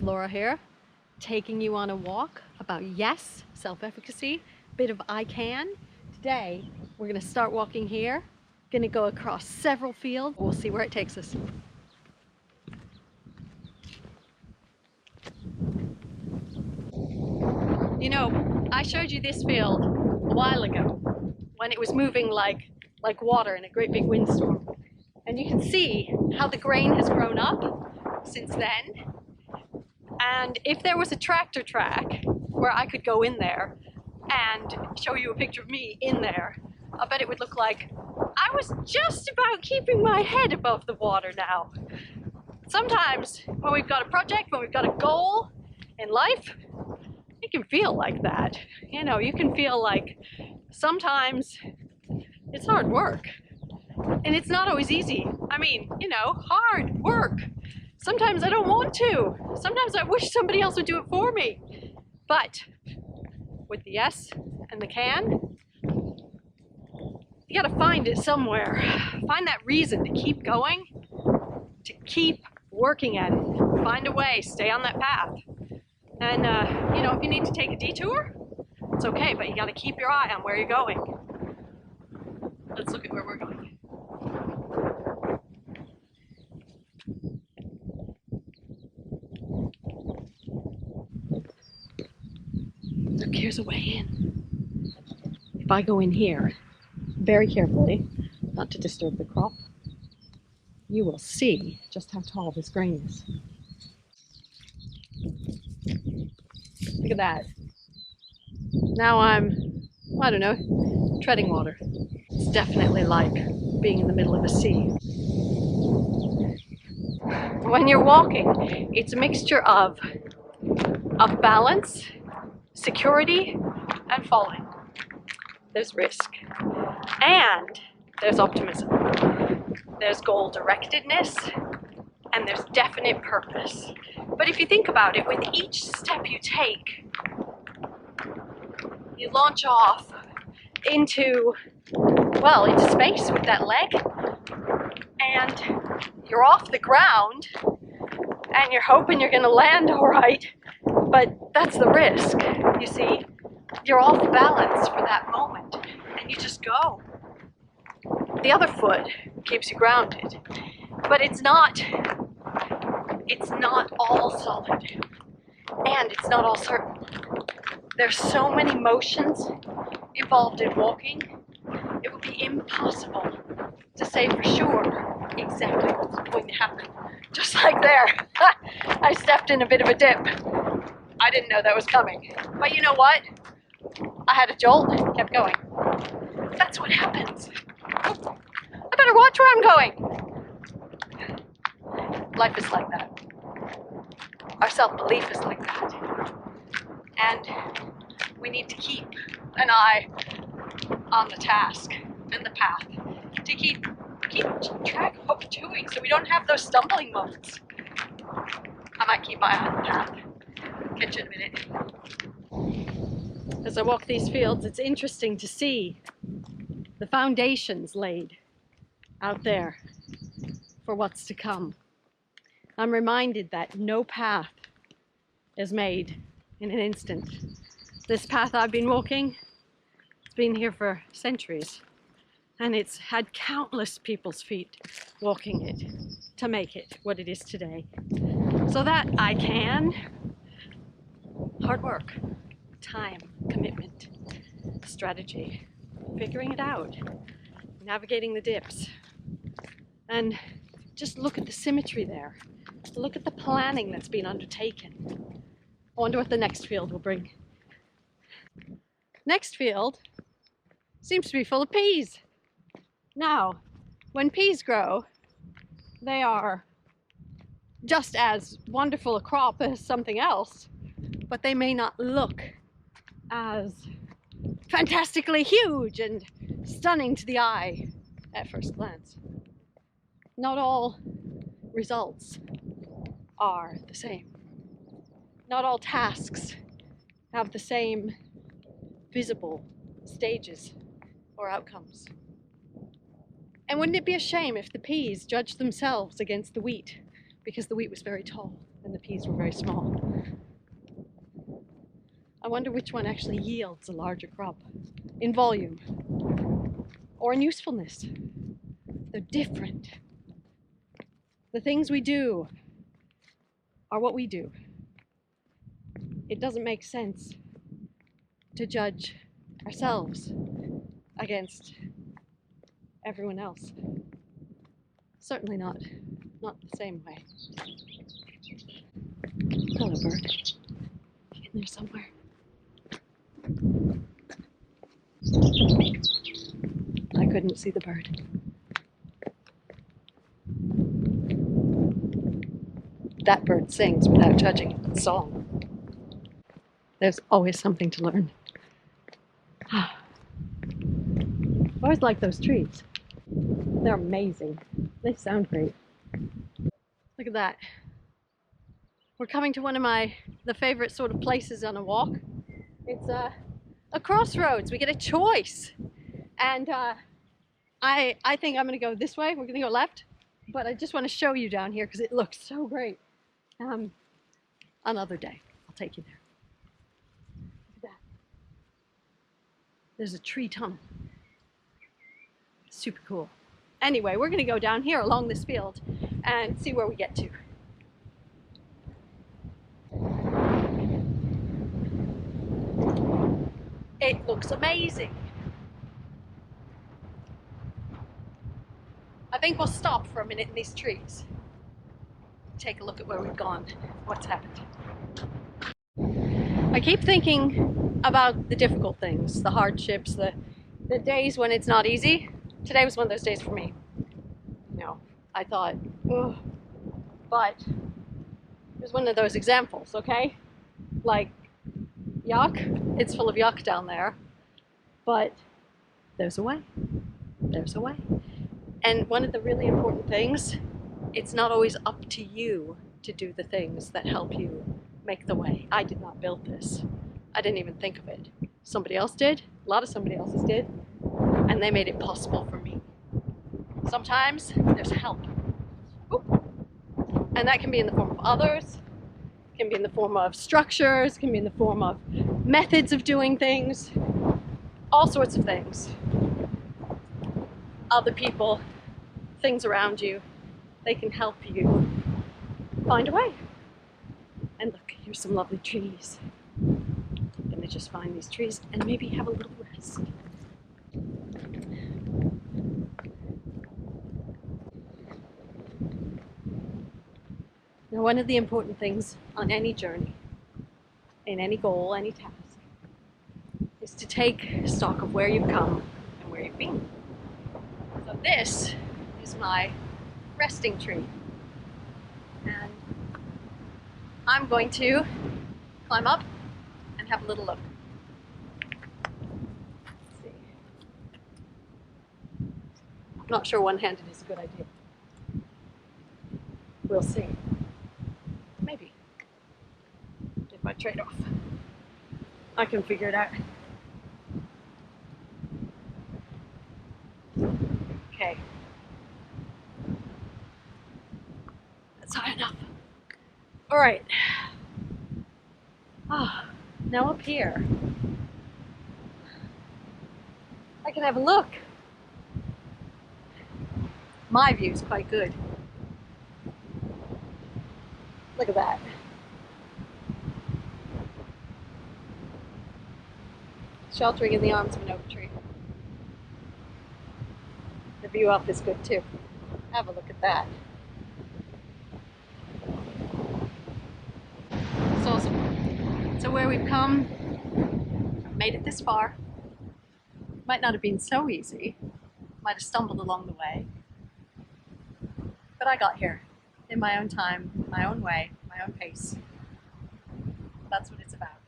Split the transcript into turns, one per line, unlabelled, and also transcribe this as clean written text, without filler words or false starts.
Laura here, taking you on a walk about yes, self-efficacy, bit of I can. Today we're going to start walking here, going to go across several fields. We'll see where it takes us. You know, I showed you this field a while ago when it was moving like water in a great big windstorm. And you can see how the grain has grown up since then. And if there was a tractor track where I could go in there and show you a picture of me in there, I bet it would look like I was just about keeping my head above the water now. Sometimes when we've got a project, when we've got a goal in life, it can feel like that. You know, you can feel like sometimes it's hard work. And it's not always easy. I mean, you know, hard work. Sometimes I don't want to. Sometimes I wish somebody else would do it for me. But with the yes and the can, you gotta find it somewhere. Find that reason to keep going, to keep working at it. Find a way, stay on that path. And, you know, if you need to take a detour, it's okay, but you gotta keep your eye on where you're going. Let's look at where we're going. Look, here's a way in. If I go in here very carefully, not to disturb the crop, you will see just how tall this grain is. Look at that. Now I'm, I don't know, treading water. It's definitely like being in the middle of a sea. When you're walking, it's a mixture of balance, security, and falling. There's risk. And there's optimism. There's goal directedness, and there's definite purpose. But if you think about it, with each step you take, you launch off into space with that leg, and you're off the ground, and you're hoping you're gonna land all right, but that's the risk. You see, you're off balance for that moment, and you just go. The other foot keeps you grounded, but it's not all solid, and it's not all certain. There's so many motions involved in walking, it would be impossible to say for sure exactly what's going to happen. Just like there, I stepped in a bit of a dip. I didn't know that was coming, but you know what? I had a jolt, kept going. That's what happens. I better watch where I'm going. Life is like that. Our self-belief is like that. And we need to keep an eye on the task and the path to keep track of what we're doing so we don't have those stumbling moments. I might keep my eye on the path. Catch you in a minute. As I walk these fields, it's interesting to see the foundations laid out there for what's to come. I'm reminded that no path is made in an instant. This path I've been walking, it's been here for centuries, and it's had countless people's feet walking it to make it what it is today. So that I can, hard work, time, commitment, strategy, figuring it out, navigating the dips, and just look at the symmetry there. Look at the planning that's been undertaken. I wonder what the next field will bring. Next field seems to be full of peas. Now, when peas grow, they are just as wonderful a crop as something else, but they may not look as fantastically huge and stunning to the eye at first glance. Not all results are the same. Not all tasks have the same visible stages or outcomes. And wouldn't it be a shame if the peas judged themselves against the wheat because the wheat was very tall and the peas were very small. I wonder which one actually yields a larger crop in volume or in usefulness. They're different. The things we do are what we do. It doesn't make sense to judge ourselves against everyone else. Certainly not the same way. Hello, bird. In there somewhere. I couldn't see the bird. That bird sings without judging its song. There's always something to learn. I always like those trees. They're amazing. They sound great. Look at that. We're coming to one of the favorite sort of places on a walk. It's a crossroads. We get a choice. And I think I'm gonna go this way. We're gonna go left. But I just want to show you down here because it looks so great. Another day, I'll take you there. Look at that. There's a tree tunnel. Super cool. Anyway, we're gonna go down here along this field and see where we get to. It looks amazing. I think we'll stop for a minute in these trees. Take a look at where we've gone, what's happened. I keep thinking about the difficult things, the hardships, the days when it's not easy. Today was one of those days for me. You know, I thought, ugh, but it was one of those examples, okay? Like, yuck, it's full of yuck down there, but there's a way. There's a way. And one of the really important things, it's not always up to you to do the things that help you make the way. I did not build this. I didn't even think of it. Somebody else did. A lot of somebody else's did. And they made it possible for me. Sometimes there's help. Ooh. And that can be in the form of others, can be in the form of structures, can be in the form of methods of doing things, all sorts of things. Other people, things around you, they can help you find a way. And look, here's some lovely trees. I'm gonna just find these trees and maybe have a little rest. Now, one of the important things on any journey, in any goal, any task, is to take stock of where you've come and where you've been. So this is my resting tree. And I'm going to climb up and have a little look. Let's see. I'm not sure one-handed is a good idea. We'll see. Maybe. If I trade off, I can figure it out. Okay. That's high enough. All right. Now up here, I can have a look. My view is quite good. Look at that. Sheltering in the arms of an oak tree. The view up is good too. Have a look at that. It's awesome. So where we've come, made it this far. Might not have been so easy. Might have stumbled along the way. But I got here in my own time, my own way, my own pace. That's what it's about.